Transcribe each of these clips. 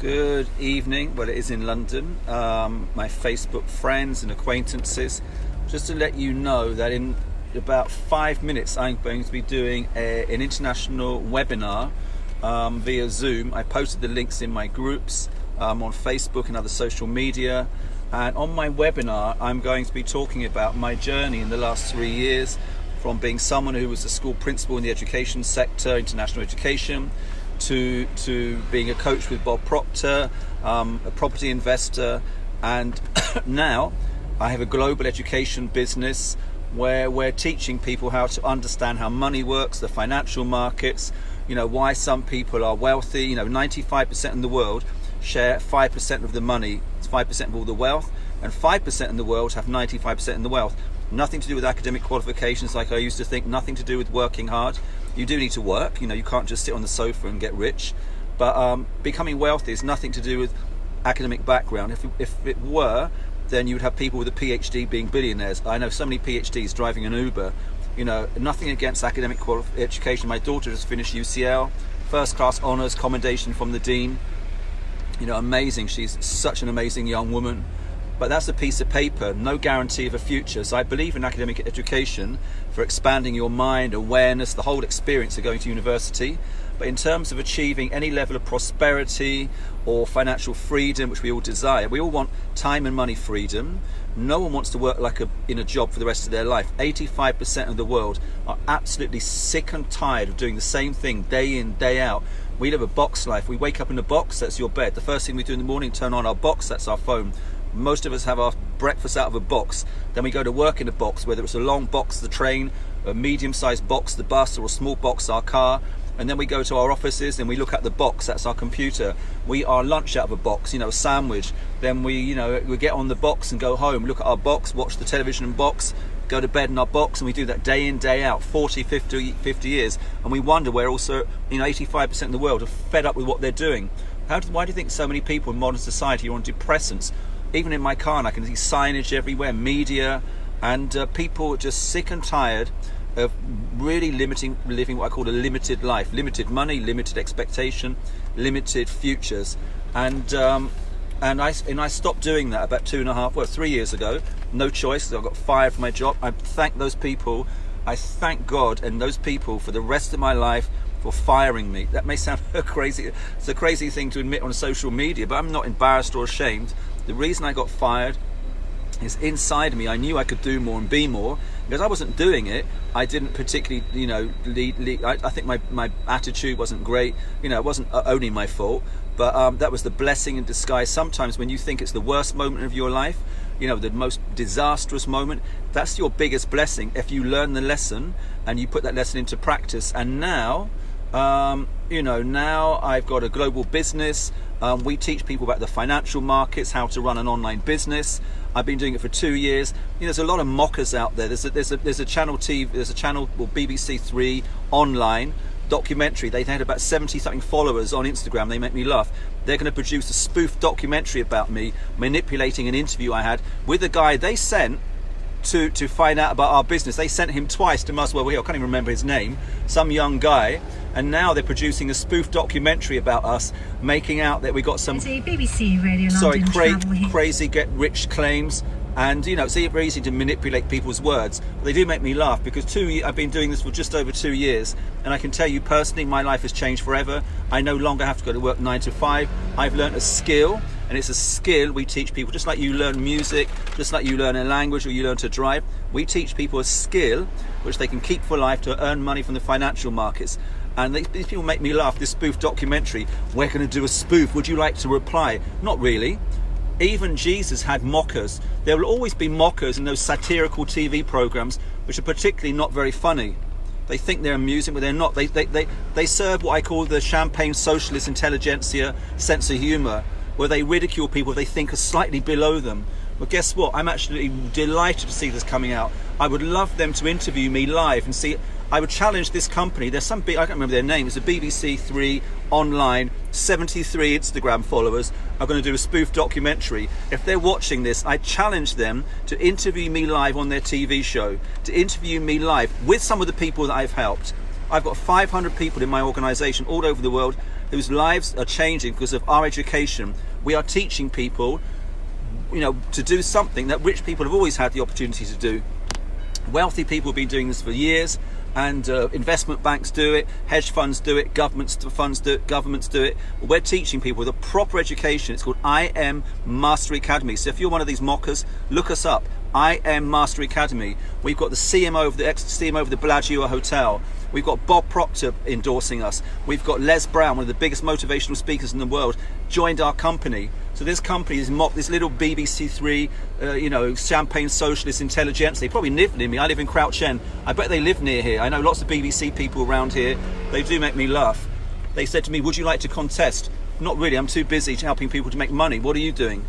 Good evening. Well, it is in London. My Facebook friends and acquaintances, just to let you know that in about 5 minutes I'm going to be doing an international webinar via Zoom. I posted the links in my groups on Facebook and other social media, and on my webinar I'm going to be talking about my journey in the last 3 years, from being someone who was a school principal in the education sector, international education, to being a coach with Bob Proctor, a property investor, and now I have a global education business where we're teaching people how to understand how money works, the financial markets, why some people are wealthy. 95% in the world share 5% of the money, it's 5% of all the wealth, and 5% in the world have 95% in the wealth. Nothing to do with academic qualifications like I used to think, nothing to do with working hard. You do need to work, you can't just sit on the sofa and get rich, but becoming wealthy is nothing to do with academic background. If it were, then you'd have people with a PhD being billionaires. I know so many PhDs driving an Uber. Nothing against academic education. My daughter just finished UCL, first class honours, commendation from the dean. Amazing. She's such an amazing young woman. But that's a piece of paper, no guarantee of a future. So I believe in academic education for expanding your mind, awareness, the whole experience of going to university. But in terms of achieving any level of prosperity or financial freedom, which we all desire, we all want time and money freedom. No one wants to work in a job for the rest of their life. 85% of the world are absolutely sick and tired of doing the same thing day in, day out. We live a box life. We wake up in a box, that's your bed. The first thing we do in the morning, turn on our box, that's our phone. Most of us have our breakfast out of a box. Then we go to work in a box, whether it's a long box, the train, a medium-sized box, the bus, or a small box, our car. And then we go to our offices and we look at the box, that's our computer. We eat our lunch out of a box, a sandwich. Then we get on the box and go home, look at our box, watch the television in box, go to bed in our box, and we do that day in, day out, 40, 50 years. And we wonder where also 85% of the world are fed up with what they're doing. Why do you think so many people in modern society are on depressants? Even in my car, and I can see signage everywhere, media, and people are just sick and tired of really living what I call a limited life, limited money, limited expectation, limited futures, and I stopped doing that about 3 years ago. No choice. I got fired from my job. I thank those people. I thank God and those people for the rest of my life for firing me. That may sound crazy. It's a crazy thing to admit on social media, but I'm not embarrassed or ashamed. The reason I got fired is inside of me. I knew I could do more and be more. Because I wasn't doing it, I didn't particularly, lead. I think my attitude wasn't great. It wasn't only my fault, but that was the blessing in disguise. Sometimes when you think it's the worst moment of your life, the most disastrous moment, that's your biggest blessing if you learn the lesson and you put that lesson into practice. And now, now I've got a global business. We teach people about the financial markets, how to run an online business. I've been doing it for 2 years. There's a lot of mockers out there. There's a channel BBC 3 online documentary. They had about 70 something followers on Instagram. They make me laugh. They're going to produce a spoof documentary about me manipulating an interview I had with a guy they sent to find out about our business. They sent him twice to Muswell Hill. I can't even remember his name. Some young guy. And now they're producing a spoof documentary about us, making out that we got some BBC Radio London crazy get rich claims. And it's very easy to manipulate people's words. But they do make me laugh because I've been doing this for just over 2 years, and I can tell you personally, my life has changed forever. I no longer have to go to work 9 to 5. I've learned a skill, and it's a skill we teach people. Just like you learn music, just like you learn a language or you learn to drive, we teach people a skill which they can keep for life to earn money from the financial markets. And these people make me laugh. This spoof documentary, we're going to do a spoof. Would you like to reply? Not really. Even Jesus had mockers. There will always be mockers in those satirical TV programs, which are particularly not very funny. They think they're amusing, but they're not. They serve what I call the champagne socialist intelligentsia sense of humour, where they ridicule people they think are slightly below them. Well, guess what? I'm actually delighted to see this coming out. I would love them to interview me live and see. I would challenge this company. There's some big, I can't remember their name. It's a BBC 3 online, 73 Instagram followers are going to do a spoof documentary. If they're watching this, I challenge them to interview me live on their TV show, to interview me live with some of the people that I've helped. I've got 500 people in my organisation all over the world whose lives are changing because of our education. We are teaching people, to do something that rich people have always had the opportunity to do. Wealthy people have been doing this for years, and investment banks do it, hedge funds do it, governments do it. We're teaching people with a proper education. It's called IM Mastery Academy. So if you're one of these mockers, look us up. IM Mastery Academy. We've got the CMO of the Bellagio Hotel. We've got Bob Proctor endorsing us. We've got Les Brown, one of the biggest motivational speakers in the world, joined our company. So this company is this little BBC Three, champagne socialist intelligentsia. They probably live near me. I live in Crouch End. I bet they live near here. I know lots of BBC people around here. They do make me laugh. They said to me, would you like to contest? Not really, I'm too busy helping people to make money. What are you doing?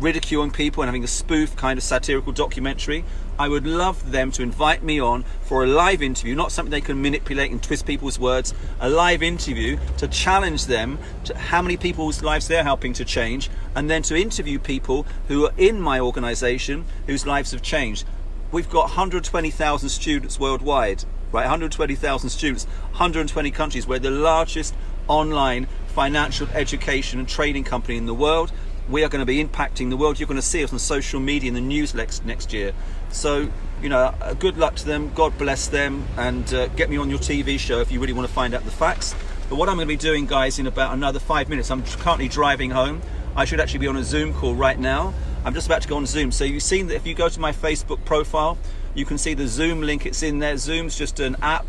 Ridiculing people and having a spoof kind of satirical documentary. I would love them to invite me on for a live interview, not something they can manipulate and twist people's words, a live interview to challenge them to how many people's lives they're helping to change, and then to interview people who are in my organization whose lives have changed. We've got 120,000 students worldwide, right? 120,000 students, 120 countries. We're the largest online financial education and training company in the world. We are going to be impacting the world. You're going to see us on social media in the news next year. So, good luck to them. God bless them, and get me on your TV show if you really want to find out the facts. But what I'm going to be doing, guys, in about another 5 minutes, I'm currently driving home. I should actually be on a Zoom call right now. I'm just about to go on Zoom. So you've seen that if you go to my Facebook profile, you can see the Zoom link. It's in there. Zoom's just an app.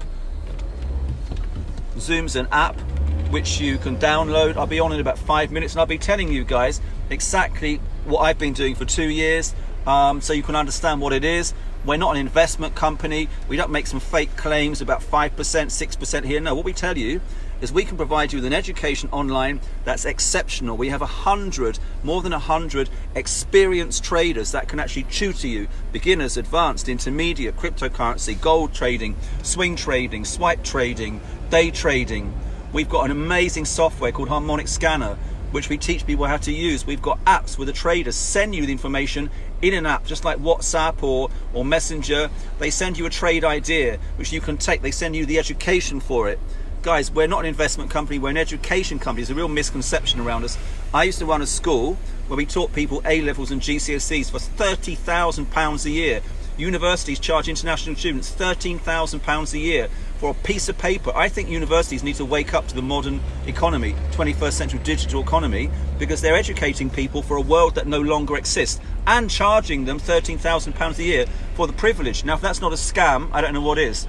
Zoom's an app which you can download. I'll be on in about 5 minutes, and I'll be telling you guys exactly what I've been doing for 2 years, so you can understand what it is. We're not an investment company. We don't make some fake claims about 5%, 6% here. No, what we tell you is we can provide you with an education online that's exceptional. We have more than 100 experienced traders that can actually tutor you, beginners, advanced, intermediate, cryptocurrency, gold trading, swing trading, swipe trading, day trading. We've got an amazing software called Harmonic Scanner, which we teach people how to use. We've got apps where the traders send you the information in an app, just like WhatsApp or Messenger. They send you a trade idea, which you can take. They send you the education for it. Guys, we're not an investment company, we're an education company. There's a real misconception around us. I used to run a school where we taught people A-levels and GCSEs for £30,000 a year. Universities charge international students £13,000 a year for a piece of paper. I think universities need to wake up to the modern economy, 21st century digital economy, because they're educating people for a world that no longer exists and charging them £13,000 a year for the privilege. Now, if that's not a scam, I don't know what is.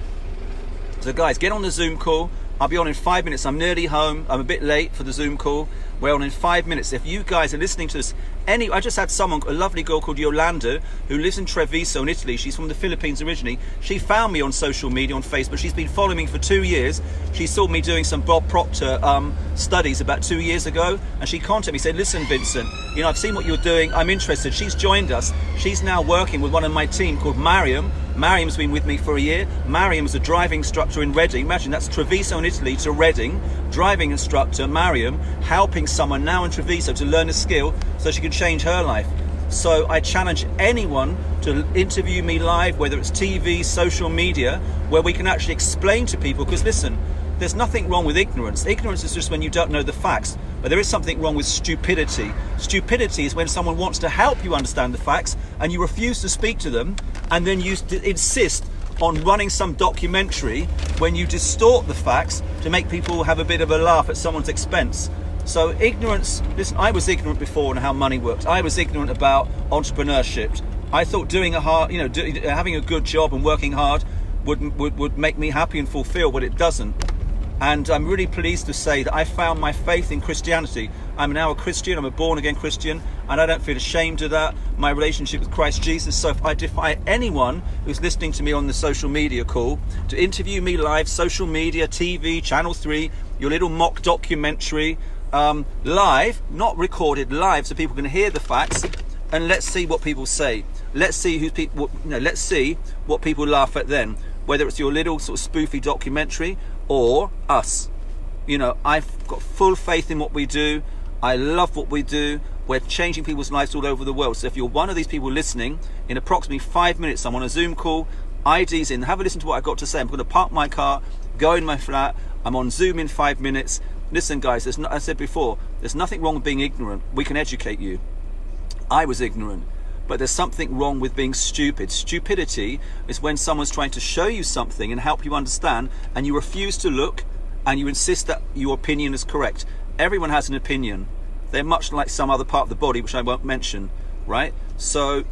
So guys, get on the Zoom call. I'll be on in 5 minutes. I'm nearly home. I'm a bit late for the Zoom call. We're on in 5 minutes. If you guys are listening to this, I just had a lovely girl called Yolanda who lives in Treviso in Italy. She's from the Philippines originally. She found me on social media, on Facebook. She's been following me for 2 years. She saw me doing some Bob Proctor studies about 2 years ago, and she contacted me, said, listen, Vincent, I've seen what you're doing. I'm interested. She's joined us. She's now working with one of my team called Mariam. Mariam's been with me for a year. Mariam's a driving instructor in Reading. Imagine, that's Treviso in Italy to Reading. Driving instructor, Mariam, helping someone now in Treviso to learn a skill so she can change her life. So I challenge anyone to interview me live, whether it's TV, social media, where we can actually explain to people, because listen, there's nothing wrong with ignorance. Ignorance is just when you don't know the facts. But there is something wrong with stupidity. Stupidity is when someone wants to help you understand the facts and you refuse to speak to them, and then you insist on running some documentary when you distort the facts to make people have a bit of a laugh at someone's expense. So ignorance, listen, I was ignorant before on how money works. I was ignorant about entrepreneurship. I thought having a good job and working hard would make me happy and fulfilled, but it doesn't. And I'm really pleased to say that I found my faith in Christianity. I'm now a Christian, I'm a born-again Christian, and I don't feel ashamed of that. My relationship with Christ Jesus. So if I defy anyone who's listening to me on the social media call to interview me live, social media, TV, Channel 3, your little mock documentary, live, not recorded, live, so people can hear the facts, and let's see what people say. Let's see let's see what people laugh at then, whether it's your little sort of spoofy documentary or us. I've got full faith in what we do. I love what we do. We're changing people's lives all over the world. So if you're one of these people listening, in approximately 5 minutes, I'm on a Zoom call, ID's in, have a listen to what I've got to say. I'm going to park my car, go in my flat, I'm on Zoom in 5 minutes. Listen, guys, I said before, there's nothing wrong with being ignorant. We can educate you. I was ignorant, but there's something wrong with being stupid. Stupidity is when someone's trying to show you something and help you understand, and you refuse to look, and you insist that your opinion is correct. Everyone has an opinion. They're much like some other part of the body, which I won't mention, right? So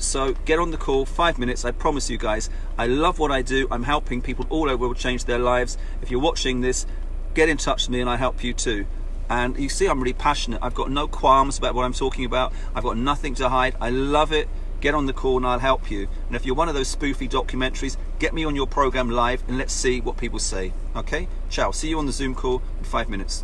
get on the call, 5 minutes. I promise you guys, I love what I do. I'm helping people all over the world change their lives. If you're watching this, get in touch with me and I help you too. And you see, I'm really passionate. I've got no qualms about what I'm talking about. I've got nothing to hide. I love it. Get on the call and I'll help you. And if you're one of those spoofy documentaries, get me on your program live and let's see what people say. Okay? Ciao. See you on the Zoom call in 5 minutes.